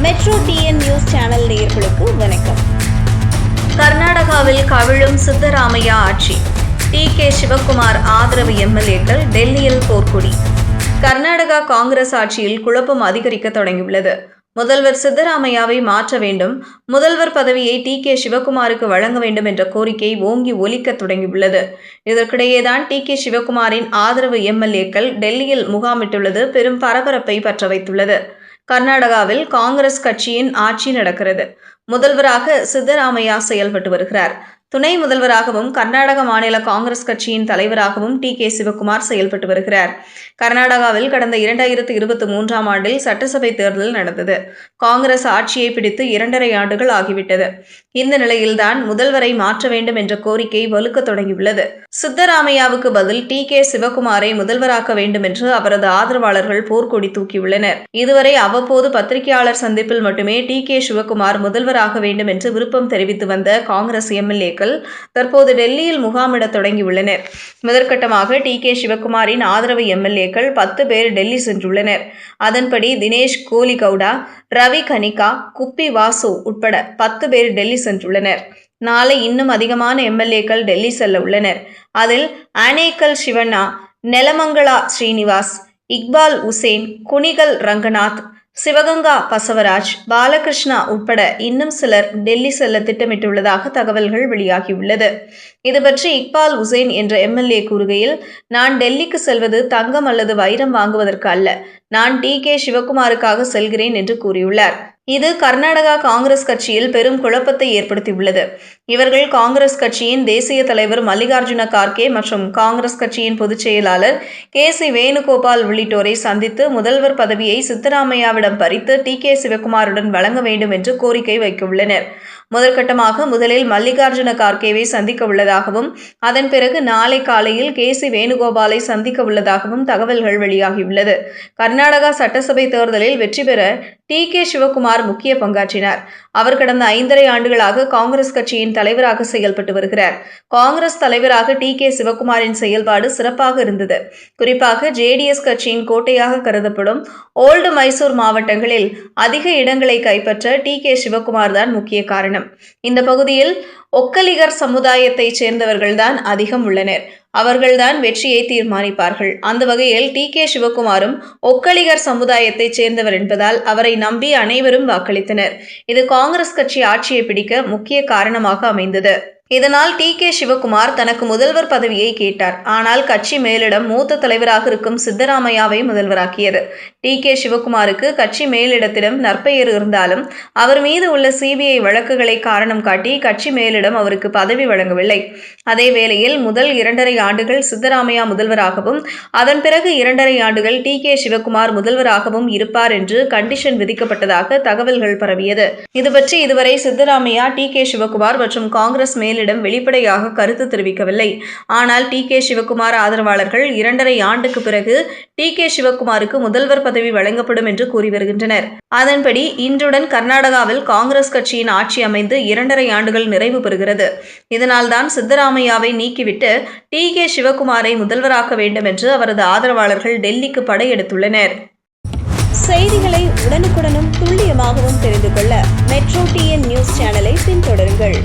Metro TN news channel நேயர்களுக்கு வணக்கம். கர்நாடகாவில் கவிழும் சித்தராமையா ஆட்சி. டி.கே. சிவக்குமார் ஆதரவு எம்எல்ஏக்கள் டெல்லியில் போர்க்கொடி. கர்நாடகா காங்கிரஸ் ஆட்சியில் குழப்பம் அதிகரிக்க தொடங்கியுள்ளது. முதல்வர் சித்தராமையாவை மாற்ற வேண்டும், முதல்வர் பதவியை டி.கே. சிவக்குமாருக்கு வழங்க வேண்டும் என்ற கோரிக்கை ஓங்கி ஒலிக்க தொடங்கியுள்ளது. இதற்கிடையேதான் டி.கே. சிவக்குமாரின் ஆதரவு எம்எல்ஏக்கள் டெல்லியில் முகாமிட்டுள்ளது பெரும் பரபரப்பை பற்ற வைத்துள்ளது. கர்நாடகாவில் காங்கிரஸ் கட்சியின் ஆட்சி நடக்கிறது. முதல்வராக சித்தராமையா செயல்பட்டு வருகிறார். துணை முதல்வராகவும் கர்நாடக மாநில காங்கிரஸ் கட்சியின் தலைவராகவும் டி.கே. சிவக்குமார் செயல்பட்டு வருகிறார். கர்நாடகாவில் கடந்த 2023ஆம் ஆண்டில் சட்டசபை தேர்தல் நடந்தது. காங்கிரஸ் ஆட்சியை பிடித்து 2.5 ஆண்டுகள் ஆகிவிட்டது. இந்த நிலையில்தான் முதல்வரை மாற்ற வேண்டும் என்ற கோரிக்கை வலுக்க தொடங்கியுள்ளது. சித்தராமையாவுக்கு பதில் டி.கே. சிவக்குமாரை முதல்வராக்க வேண்டும் என்று அவரது ஆதரவாளர்கள் போர்க்கொடி தூக்கியுள்ளனர். இதுவரை அவ்வப்போது பத்திரிகையாளர் சந்திப்பில் மட்டுமே டி.கே. சிவக்குமார் முதல்வராக வேண்டும் என்று விருப்பம் தெரிவித்து வந்த காங்கிரஸ் எம்எல்ஏ தற்போது டெல்லியில் முகாமிட தொடங்கியுள்ளனர். முதற்கட்டமாக டி.கே. சிவக்குமாரின் ஆதரவு எம்எல்ஏக்கள் 10 பேர் டெல்லி சென்றுள்ளனர். அதன்படி தினேஷ் கோலிகவுடா, ரவி கனிகா, குப்பி வாசு உட்பட 10 பேர் டெல்லி சென்றுள்ளனர். நாளை இன்னும் அதிகமான எம்எல்ஏக்கள் டெல்லி செல்ல உள்ளனர். அதில் ஆனேக்கல் சிவண்ணா, நெலமங்கலா ஸ்ரீனிவாஸ், இக்பால் உசேன், குனிகல் ரங்கநாத், சிவகங்கா பசவராஜ், பாலகிருஷ்ணா உட்பட இன்னும் சிலர் டெல்லி செல்ல திட்டமிட்டுள்ளதாக தகவல்கள் வெளியாகியுள்ளது. இதுபற்றி இக்பால் உசேன் என்ற எம்எல்ஏ கூறுகையில், நான் டெல்லிக்கு செல்வது தங்கம் அல்லது வைரம் வாங்குவதற்கு அல்ல, நான் டி.கே. சிவக்குமாருக்காக செல்கிறேன் என்று கூறியுள்ளார். இது கர்நாடகா காங்கிரஸ் கட்சியில் பெரும் குழப்பத்தை ஏற்படுத்தியுள்ளது. இவர்கள் காங்கிரஸ் கட்சியின் தேசிய தலைவர் மல்லிகார்ஜுன கார்கே மற்றும் காங்கிரஸ் கட்சியின் பொதுச் செயலாளர் கே.சி. வேணுகோபால் உள்ளிட்டோரை சந்தித்து முதல்வர் பதவியை சித்தராமையாவிடம் பறித்து டி.கே. சிவக்குமாருடன் வழங்க வேண்டும் என்று கோரிக்கை வைக்கவுள்ளனர். முதற்கட்டமாக முதலில் மல்லிகார்ஜுன கார்கேவை சந்திக்க உள்ளதாகவும் அதன் பிறகு நாளை காலையில் கே.சி. வேணுகோபாலை சந்திக்க உள்ளதாகவும் தகவல்கள் வெளியாகியுள்ளது. கர்நாடகா சட்டசபை தேர்தலில் வெற்றி பெற டி.கே. சிவக்குமார் முக்கிய பங்காற்றினார். அவர் கடந்த 5.5 ஆண்டுகளாக காங்கிரஸ் கட்சியின் தலைவராக செயல்பட்டு வருகிறார். காங்கிரஸ் தலைவராக டி.கே. சிவக்குமாரின் செயல்பாடு சிறப்பாக இருந்தது. குறிப்பாக ஜேடிஎஸ் கட்சியின் கோட்டையாக கருதப்படும் ஓல்டு மைசூர் மாவட்டங்களில் அதிக இடங்களை கைப்பற்ற டி.கே. சிவக்குமார் தான் முக்கிய காரணம். இந்த பகுதியில் ஒக்கலிகர் சமுதாயத்தைச் சேர்ந்தவர்கள்தான் அதிகம் உள்ளனர். அவர்கள்தான் வெற்றியை தீர்மானிப்பார்கள். அந்த வகையில் டி.கே. சிவக்குமாரும் ஒக்கலிகர் சமுதாயத்தைச் சேர்ந்தவர் என்பதால் அவரை நம்பி அனைவரும் வாக்களித்தனர். இது காங்கிரஸ் கட்சி ஆட்சியை பிடிக்க முக்கிய காரணமாக அமைந்தது. இதனால் டி.கே. சிவக்குமார் தனக்கு முதல்வர் பதவியை கேட்டார். ஆனால் கட்சி மேலிடம் மூத்த தலைவராக இருக்கும் சித்தராமையாவை முதல்வராக்கியது. டி.கே. சிவக்குமாருக்கு கட்சி மேலிடத்திடம் நற்பெயர் இருந்தாலும் அவர் மீது உள்ள சிபிஐ வழக்குகளை காரணம் காட்டி கட்சி மேலிடம் அவருக்கு பதவி வழங்கவில்லை. அதே வேளையில் முதல் 2.5 ஆண்டுகள் சித்தராமையா முதல்வராகவும் அதன் பிறகு 2.5 ஆண்டுகள் டி.கே. சிவக்குமார் முதல்வராகவும் இருப்பார் என்று கண்டிஷன் விதிக்கப்பட்டதாக தகவல்கள் பரவியது. இதுபற்றி இதுவரை சித்தராமையா, டி.கே. சிவக்குமார் மற்றும் காங்கிரஸ் மேலிடம் வெளிப்படையாக கருத்து தெரிவிக்கவில்லை. ஆனால் டி.கே. சிவக்குமார் ஆதரவாளர்கள் 2.5 ஆண்டுக்கு பிறகு டி.கே. சிவக்குமாருக்கு முதல்வர் பதவி வழங்கப்படும் என்று கூறி வருகின்றனர். அதன்படி இன்றுடன் கர்நாடகாவில் காங்கிரஸ் கட்சியின் ஆட்சி அமைந்து 2.5 ஆண்டுகள் நிறைவு பெறுகிறது. இதனால்தான் சித்தராமையாவை நீக்கிவிட்டு டி.கே. சிவக்குமாரை முதல்வராக்க வேண்டும் என்று அவரது ஆதரவாளர்கள் டெல்லிக்கு படையெடுத்துள்ளனர். செய்திகளை உடனுக்குடனும் துல்லியமாகவும் தெரிந்து கொள்ள மெட்ரோ டிஎன் நியூஸ் சேனலை பின்தொடருங்கள்.